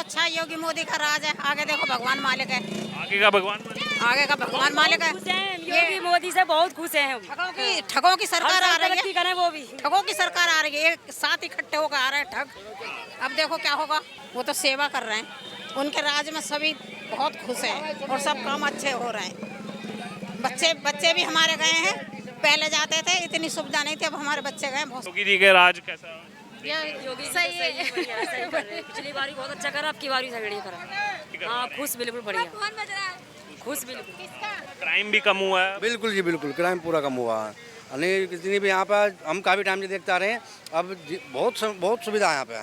अच्छा योगी मोदी का राज है। आगे देखो भगवान मालिक है। आगे का भगवान आगे का भगवान मालिक है। योगी मोदी से बहुत खुश हैं हम। ठगों की सरकार आ रही है। करें वो भी ठगों की सरकार आ रही है। एक साथ इकट्ठे होकर आ रहे हैं ठग। अब देखो क्या होगा। वो तो सेवा कर रहे हैं। उनके राज में सभी बहुत खुश हैं और सब काम अच्छे हो रहे हैं। बच्चे भी हमारे गए हैं। पहले जाते थे, इतनी सुविधा नहीं थी। अब हमारे बच्चे गए बहुत। योगी जी के राज कैसा? योगी सही है, सही कर रहे हैं। पिछली बारी बहुत अच्छा करा, अब की बारी सही करा। हाँ खुश, बिल्कुल बढ़िया, खुश बिल्कुल। क्राइम भी कम हुआ है। बिल्कुल जी बिल्कुल, क्राइम पूरा कम हुआ है। नहीं कितनी भी यहाँ पर हम काफ़ी टाइम से देखते आ रहे हैं। अब बहुत सुविधा है यहाँ पे,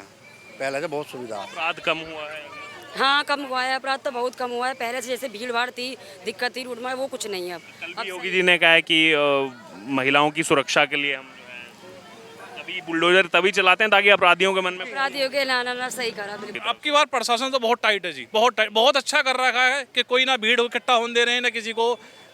पहले से बहुत सुविधा है। अपराध कम हुआ है। हाँ कम हुआ है, अपराध तो बहुत कम हुआ है। पहले से जैसे भीड़ भाड़ थी, दिक्कत थी रोड में, वो कुछ नहीं है अब। कल भी योगी जी ने कहा है कि महिलाओं की सुरक्षा के लिए हम जो है तभी बुलडोजर तभी चलाते हैं ताकि अपराधियों के मन में। अपराधियों के ना सही करा बिल्कुल। अब की बार प्रशासन तो बहुत टाइट है जी, बहुत टाइट, बहुत अच्छा कर रखा है कि कोई ना भीड़ इकट्ठा होने दे रहे हैं, ना किसी को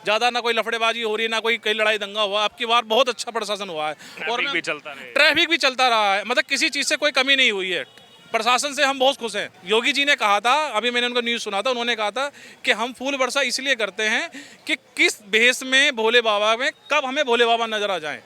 ज्यादा, ना कोई लफड़ेबाजी हो रही है, ना कोई लड़ाई दंगा हुआ। अब की बार बहुत अच्छा प्रशासन हुआ है और ट्रैफिक भी चलता रहा है। मतलब किसी चीज से कोई कमी नहीं हुई है। प्रशासन से हम बहुत खुश हैं। योगी जी ने कहा था, अभी मैंने उनको न्यूज़ सुना था, उन्होंने कहा था कि हम फूल वर्षा इसलिए करते हैं कि किस भेष में भोले बाबा में कब हमें भोले बाबा नजर आ जाएं,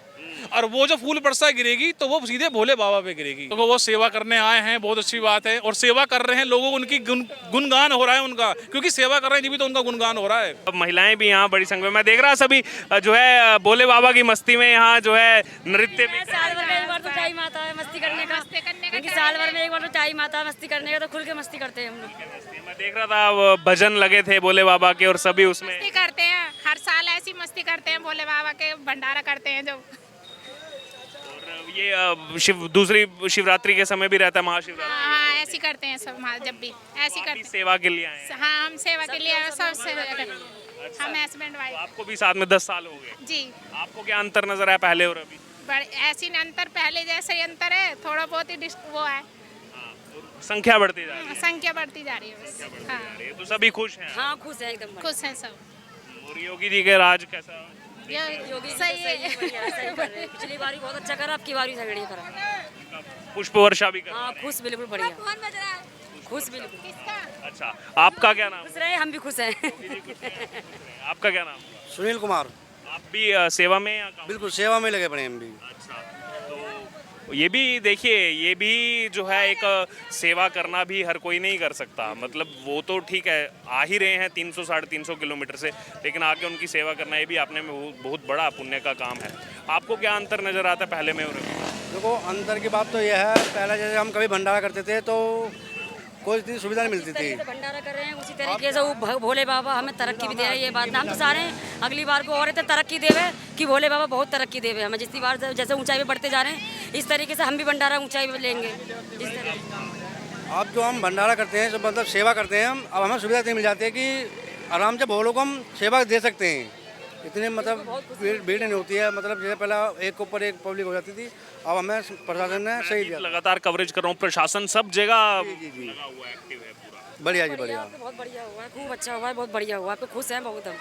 और वो जो फूल वर्षा गिरेगी तो वो सीधे भोले बाबा पे गिरेगी। तो वो सेवा करने आए हैं, बहुत अच्छी बात है। और सेवा कर रहे हैं लोगों, उनकी गुणगान हो रहा है उनका, क्योंकि सेवा कर रहे हैं जी भी तो उनका गुणगान हो रहा है। अब महिलाएं भी यहाँ बड़ी संख्या में मैं देख रहा सभी जो है भोले बाबा की मस्ती में यहाँ जो है नृत्य भी। साल भर में एक बार तो चाहिए माता है मस्ती करने का, क्योंकि साल भर में एक बार तो चाहिए माता है मस्ती करने का, तो खुल के मस्ती करते हैं हम लोग। मैं देख रहा था भजन लगे थे भोले बाबा के और सभी उसमें मस्ती करते हैं। हर साल ऐसी मस्ती करते हैं, भोले बाबा के भंडारा करते हैं जो। ये दूसरी शिवरात्रि के समय भी रहता है, महाशिवरात्रि। हाँ ऐसी करते हैं सब, जब भी ऐसी करते हैं। सेवा के लिए आए हैं। हाँ हम सेवा के लिए सबसे हम हस्बैंड वाइफ। आपको भी साथ में 10 साल हो गए जी। आपको क्या अंतर नजर आया पहले और अभी? ऐसी अंतर, पहले जैसे ही अंतर है, थोड़ा बहुत ही वो है। संख्या बढ़ती जा रही है। संख्या बढ़ती जा रही है बस। हाँ तो सभी खुश हैं। हाँ खुश है, एकदम खुश हैं सब। और योगी जी के राज कैसा? योगी सही है, सही कर रहे हैं। पिछली बारी बहुत अच्छा करा, अब की बारी सही करा। पुष्प वर्षा भी कर। हाँ खुश, बिल्कुल बढ़िया, खुश बिल्कुल। अच्छा, आपका क्या नाम? खुश रहे, हम भी खुश हैं। आपका क्या नाम? सुनील कुमार। आप भी सेवा में या काम? बिल्कुल सेवा में लगे पड़े हम भी। अच्छा, तो ये भी देखिए, ये भी जो है एक सेवा करना भी हर कोई नहीं कर सकता। मतलब वो तो ठीक है, आ ही रहे हैं 300 साढ़े 300 किलोमीटर से, लेकिन आके उनकी सेवा करना ये भी अपने में बहुत बड़ा पुण्य का काम है। आपको क्या अंतर नजर आता है पहले में और अभी? देखो अंतर की बात तो यह है, पहले जैसे हम कभी भंडारा करते थे तो कोई इतनी सुविधा नहीं मिलती थी। भंडारा कर रहे हैं उसी तरीके से वो भोले बाबा हमें तरक्की भी दे रहे हैं। ये बात ना हम तो सारे अगली बार को और तरक्की देवे कि भोले बाबा बहुत तरक्की देवे हमें। जितनी बार जैसे ऊंचाई पे बढ़ते जा रहे हैं, इस तरीके से हम भी भंडारा ऊंचाई पे लेंगे। इस तरह अब जो हम भंडारा करते हैं, जो मतलब सेवा करते हैं हम, अब हमें सुविधा इतनी मिल जाती है कि आराम से भोलों को हम सेवा दे सकते हैं। इतने मतलब भीड़ नहीं होती है। मतलब जैसे पहले एक के ऊपर एक पब्लिक हो जाती थी, अब हमें प्रशासन ने सही दिया। लगातार कवरेज कर रहा हूँ, प्रशासन सब जगह जी लगा हुआ है, एक्टिव है पूरा। बढ़िया जी बढ़िया। बहुत बढ़िया हुआ है, खूब अच्छा हुआ है, बहुत बढ़िया हुआ है। तो खुश हैं बहुत हम,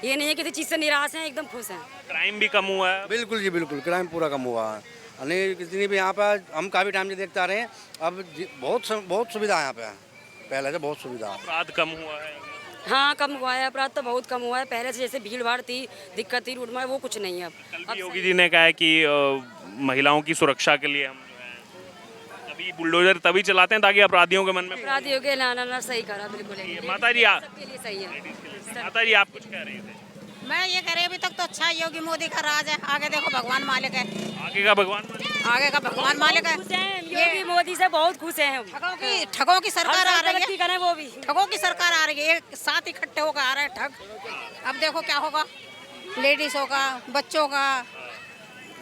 ये नहीं है किसी चीज़ से निराश हैं, एकदम खुश हैं। क्राइम भी कम हुआ है। बिल्कुल जी बिल्कुल, क्राइम पूरा कम हुआ है। नहीं कितनी भी यहाँ पर हम काफ़ी टाइम से देखते आ रहे हैं। अब बहुत सुविधा है यहाँ पे, पहले से बहुत सुविधा है। अपराध कम हुआ है। हाँ कम हुआ है, अपराध तो बहुत कम हुआ है। पहले से जैसे भीड़ भाड़ थी, दिक्कत थी रोड में, वो कुछ नहीं है अब। कल भी योगी जी ने कहा है कि महिलाओं की सुरक्षा के लिए हम जो है तभी बुलडोजर तभी चलाते हैं ताकि अपराधियों के मन में। अपराधियों के ना सही करा बिल्कुल। माता जी सबके लिए सही है। माता जी आप कुछ कह रही थे? मैं ये कह रही अभी तक तो अच्छा योगी मोदी का राज है। आगे देखो भगवान मालिक है। आगे का भगवान? आगे का भगवान मालिक है। योगी मोदी से बहुत खुश हैं हम। ठगों की सरकार आ रही है। करें वो भी ठगों की सरकार आ रही है। एक साथ इकट्ठे होकर आ रहे हैं ठग। अब देखो क्या होगा। लेडीजों का, बच्चों का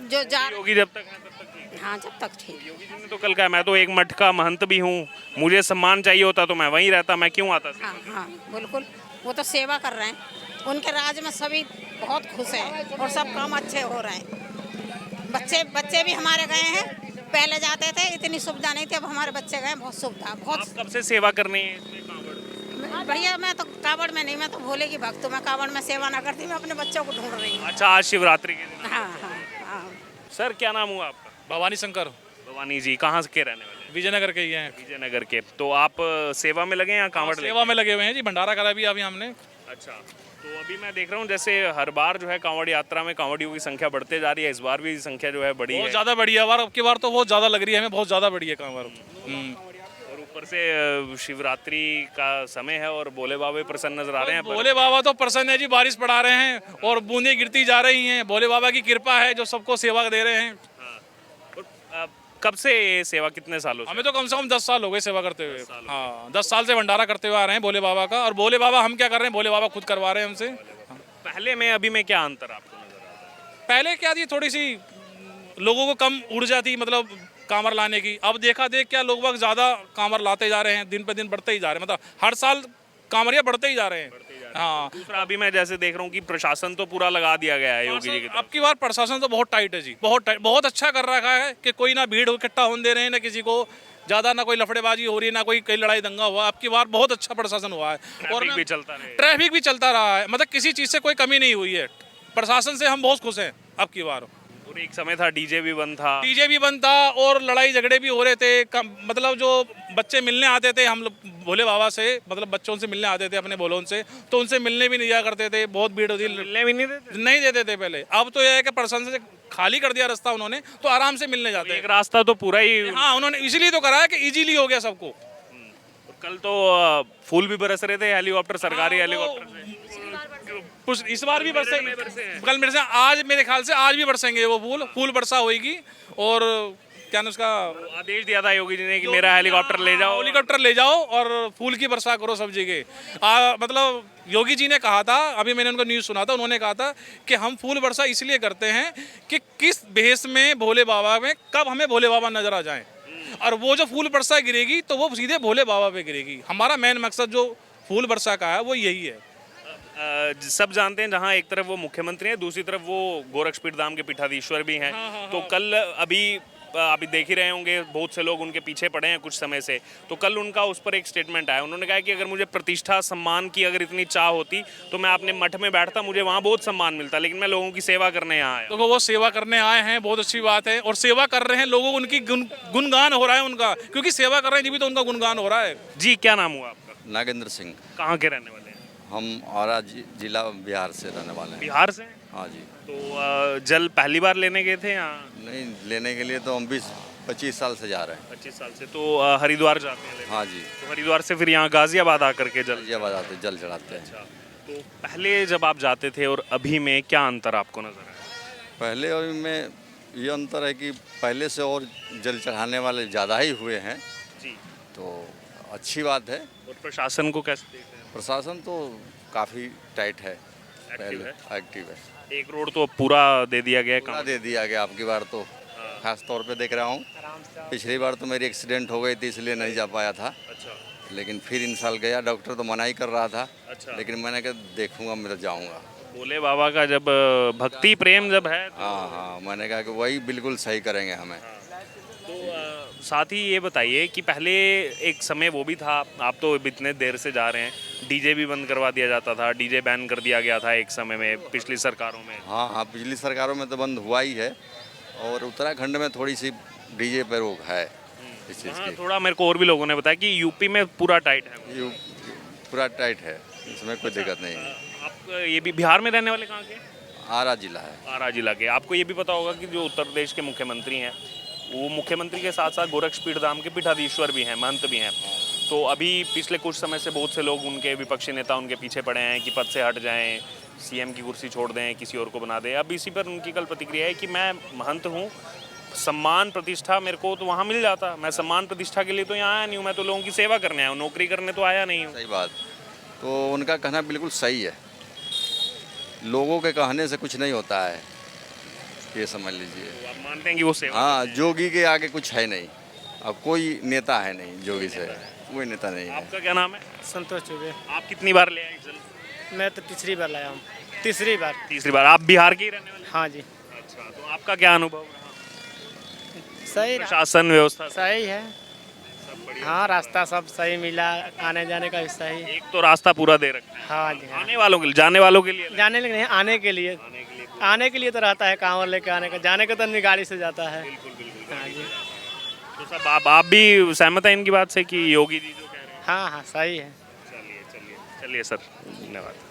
जो जा। योगी जब तक है तब तक ठीक है। हाँ जब तक ठीक। योगी जी ने तो कल कहा मैं तो एक मठ का महंत भी हूँ, मुझे सम्मान चाहिए होता तो मैं वहीं रहता, मैं क्यों आता? हाँ हाँ बिल्कुल, वो तो सेवा कर रहे हैं। उनके राज में सभी बहुत खुश हैं और सब काम अच्छे हो रहे हैं। बच्चे भी हमारे गए हैं। पहले जाते थे, इतनी सुविधा नहीं थी। अब हमारे बच्चे गए, बहुत सुविधा, बहुत। आप कब से सेवा करनी है इसमें कांवड़? भैया मैं तो कांवड़ में नहीं, मैं तो भोले की भक्त हूँ। मैं कांवड़ में सेवा ना करती, मैं अपने बच्चों को ढूंढ रही हूँ। अच्छा, आज शिवरात्रि के दिन। हाँ हाँ हाँ। सर क्या नाम हुआ आपका? भवानी शंकर। भवानी जी कहाँ के रहने वाले हैं? विजयनगर के ही हैं। विजयनगर के। तो आप सेवा में लगे हैं या कांवड़ लेके? सेवा में लगे हुए हैं जी, भंडारा करा भी अभी हमने। अच्छा, तो अभी मैं देख रहा हूँ जैसे हर बार जो है कांवड़ यात्रा में कांवड़ियों की संख्या बढ़ते जा रही है, इस बार भी संख्या जो है बढ़ी बहुत है ज़्यादा बड़ी है, अब की बार तो बहुत ज़्यादा लग रही है हमें, बहुत ज़्यादा बड़ी है कांवड़। और ऊपर से शिवरात्रि का समय है और भोले बाबा प्रसन्न नजर आ रहे हैं। भोले बाबा तो प्रसन्न है जी, बारिश पड़ा रहे हैं और बूंदें गिरती जा रही हैं। भोले बाबा की कृपा है जो सबको सेवा दे रहे हैं। कब से ये सेवा, कितने सालों से? हमें तो कम से कम 10 साल हो गए सेवा करते हुए। हाँ, 10 साल से भंडारा करते हुए आ रहे हैं भोले बाबा का। और भोले बाबा हम क्या कर रहे हैं, भोले बाबा खुद करवा रहे हैं हमसे। पहले में अभी में क्या अंतर आपको नजर आता है? पहले क्या थी, थोड़ी सी लोगों को कम ऊर्जा थी, मतलब कांवर लाने की। अब देखा देख क्या लोग वक्त ज़्यादा कांवर लाते जा रहे हैं, दिन पे दिन बढ़ते ही जा रहे हैं, मतलब हर साल कांवरिया बढ़ते ही जा रहे हैं। हाँ, दूसरा अभी मैं जैसे देख रहा हूँ कि प्रशासन तो पूरा लगा दिया गया है योगी जी की तरफ। अब की बार प्रशासन तो बहुत टाइट है जी, बहुत टाइट, बहुत अच्छा कर रखा है कि कोई ना भीड़ इकट्ठा होने दे रहे हैं, ना किसी को ज़्यादा, ना कोई लफड़ेबाजी हो रही है, ना कोई कई लड़ाई दंगा हुआ। अब की बार बहुत अच्छा प्रशासन हुआ है। और ट्रैफिक भी चलता रहे। ट्रैफिक भी चलता रहा है, मतलब किसी चीज़ से कोई कमी नहीं हुई है। प्रशासन से हम बहुत खुश हैं अब की बार। और एक समय था डीजे भी बंद था। डीजे भी बंद था और लड़ाई झगड़े भी हो रहे थे। मतलब जो बच्चे मिलने आते थे हम लोग भोले बाबा से, मतलब बच्चों से मिलने आते थे अपने भोलों से, तो उनसे मिलने भी नहीं जाया करते थे, बहुत भीड़ होती, मिलने भी नहीं देते थे पहले। अब तो यह है कि प्रशासन से खाली कर दिया रास्ता उन्होंने, तो आराम से मिलने जाते हैं। एक रास्ता तो पूरा ही। हाँ, उन्होंने इसीलिए तो करा है कि इजीली हो गया सबको। कल तो फूल भी बरस रहे थे, हेलीकॉप्टर, सरकारी हेलीकॉप्टर से। कुछ इस बार भी बरसेंगे, कल मेरे से, आज मेरे ख्याल से आज भी बरसेंगे वो फूल वर्षा होगी। और क्या ना उसका आदेश दिया था योगी जी ने कि मेरा हेलीकॉप्टर ले जाओ, हेलीकॉप्टर ले जाओ और फूल की वर्षा करो सब जगह। मतलब योगी जी ने कहा था, अभी मैंने उनका न्यूज़ सुना था, उन्होंने कहा था कि हम फूल वर्षा इसलिए करते हैं कि किस भेष में भोले बाबा में कब हमें भोले बाबा नजर आ जाएं, और वो जो फूल वर्षा गिरेगी तो वो सीधे भोले बाबा पे गिरेगी। हमारा मेन मकसद जो फूल वर्षा का है वो यही है। सब जानते हैं जहाँ एक तरफ वो मुख्यमंत्री हैं, दूसरी तरफ वो गोरक्षपीठ धाम के पीठाधीश्वर भी हैं। तो कल अभी देख ही रहे होंगे, बहुत से लोग उनके पीछे पड़े हैं कुछ समय से। तो कल उनका उस पर एक स्टेटमेंट आया, उन्होंने कहा कि अगर मुझे प्रतिष्ठा सम्मान की अगर इतनी चाह होती तो मैं अपने मठ में बैठता, मुझे वहाँ बहुत सम्मान मिलता, लेकिन मैं लोगों की सेवा करने यहाँ आया। तो वो सेवा करने आए हैं, बहुत अच्छी बात है। और सेवा कर रहे हैं, लोगों को उनकी गुणगान हो रहा है उनका, क्योंकि सेवा कर रहे हैं, तो उनका गुणगान हो रहा है। जी, क्या नाम हुआ आपका? नागेंद्र सिंह। कहाँ के रहने वाले हैं? हम औरा जिला बिहार से रहने वाले हैं। बिहार से? हाँ जी। तो जल पहली बार लेने गए थे यहाँ? नहीं, लेने के लिए तो हम 20-25 साल से जा रहे हैं। 25 साल से। तो हरिद्वार जाते हैं लेने? हाँ जी। तो हरिद्वार से फिर यहाँ गाजियाबाद आकर के गाजियाबाद आते जल चढ़ाते हैं। अच्छा, तो पहले जब आप जाते थे और अभी में क्या अंतर आपको नजर आया? पहले और में ये अंतर है कि पहले से और जल चढ़ाने वाले ज़्यादा ही हुए हैं जी। तो अच्छी बात है। और प्रशासन को कैसे देखते हैं? प्रशासन तो काफ़ी टाइट है, एक्टिव है? एक्टिव है। एक रोड तो पूरा दे दिया गया है पूरा काम। दे दिया गया अब की बार तो, खास तौर पे देख रहा हूँ। पिछली बार तो मेरी एक्सीडेंट हो गई थी इसलिए नहीं जा पाया था। अच्छा। लेकिन फिर इन साल गया, डॉक्टर तो मना ही कर रहा था। अच्छा। लेकिन मैंने कहा देखूंगा, मैं तो जाऊंगा। भोले बाबा का जब भक्ति प्रेम जब है तो... हाँ, मैंने कहा कि वही बिल्कुल सही करेंगे हमें। तो साथ ही ये बताइए कि पहले एक समय वो भी था, आप तो इतने देर से जा रहे हैं, डीजे भी बंद करवा दिया जाता था, डीजे बैन कर दिया गया था एक समय में पिछली सरकारों में। हाँ, पिछली सरकारों में तो बंद हुआ ही है, और उत्तराखंड में थोड़ी सी डीजे पे रोक है इस चीज़ की। थोड़ा मेरे को और भी लोगों ने बताया कि यूपी में पूरा टाइट है। पूरा टाइट है, इसमें कोई दिक्कत नहीं है। आप ये भी बिहार में रहने वाले कहाँ के? आरा जिला है। आरा जिला के। आपको ये भी पता होगा कि जो उत्तर प्रदेश के मुख्यमंत्री हैं, वो मुख्यमंत्री के साथ साथ गोरक्षपीठ धाम के पीठाधीश्वर भी हैं, महंत भी हैं। तो अभी पिछले कुछ समय से बहुत से लोग, उनके विपक्षी नेता उनके पीछे पड़े हैं कि पद से हट जाएं, सीएम की कुर्सी छोड़ दें, किसी और को बना दें। अब इसी पर उनकी कल प्रतिक्रिया है कि मैं महंत हूँ, सम्मान प्रतिष्ठा मेरे को तो वहाँ मिल जाता, मैं सम्मान प्रतिष्ठा के लिए तो यहाँ आया नहीं हूँ, मैं तो लोगों की सेवा करने आया हूँ, नौकरी करने तो आया नहीं हूँ। सही बात। तो उनका कहना बिल्कुल सही है, लोगों के कहने से कुछ नहीं होता है, ये समझ लीजिए। तो आप मानते हैं कि वो सेवा? हाँ, जोगी के आगे कुछ है नहीं, अब कोई नेता है नहीं जोगी से, कोई नेता नहीं है। आपका क्या नाम है? संतोष चौबे। आप कितनी बार ले आए जल? मैं तो तीसरी बार लाया हूँ। तीसरी बार। तीसरी बार। आप बिहार के ही रहने वाले? हाँ जी। अच्छा, तो आपका क्या अनुभव रहा? सही प्रशासन व्यवस्था सही है। हाँ, रास्ता सब सही मिला, आने जाने का भी सही। एक तो रास्ता पूरा दे रखा है। हाँ जी। हाँ। आने वालों के लिए, जाने वालों के लिए? जाने के लिए नहीं, आने के लिए। आने के लिए तो रहता है, कांवर लेके आने का, जाने का तो अपनी गाड़ी से जाता है। हाँ जी। तो सब आप भी सहमत हैं इनकी बात से कि योगी जी जो कह रहे हैं? हाँ हाँ सही है। चलिए चलिए चलिए सर, धन्यवाद।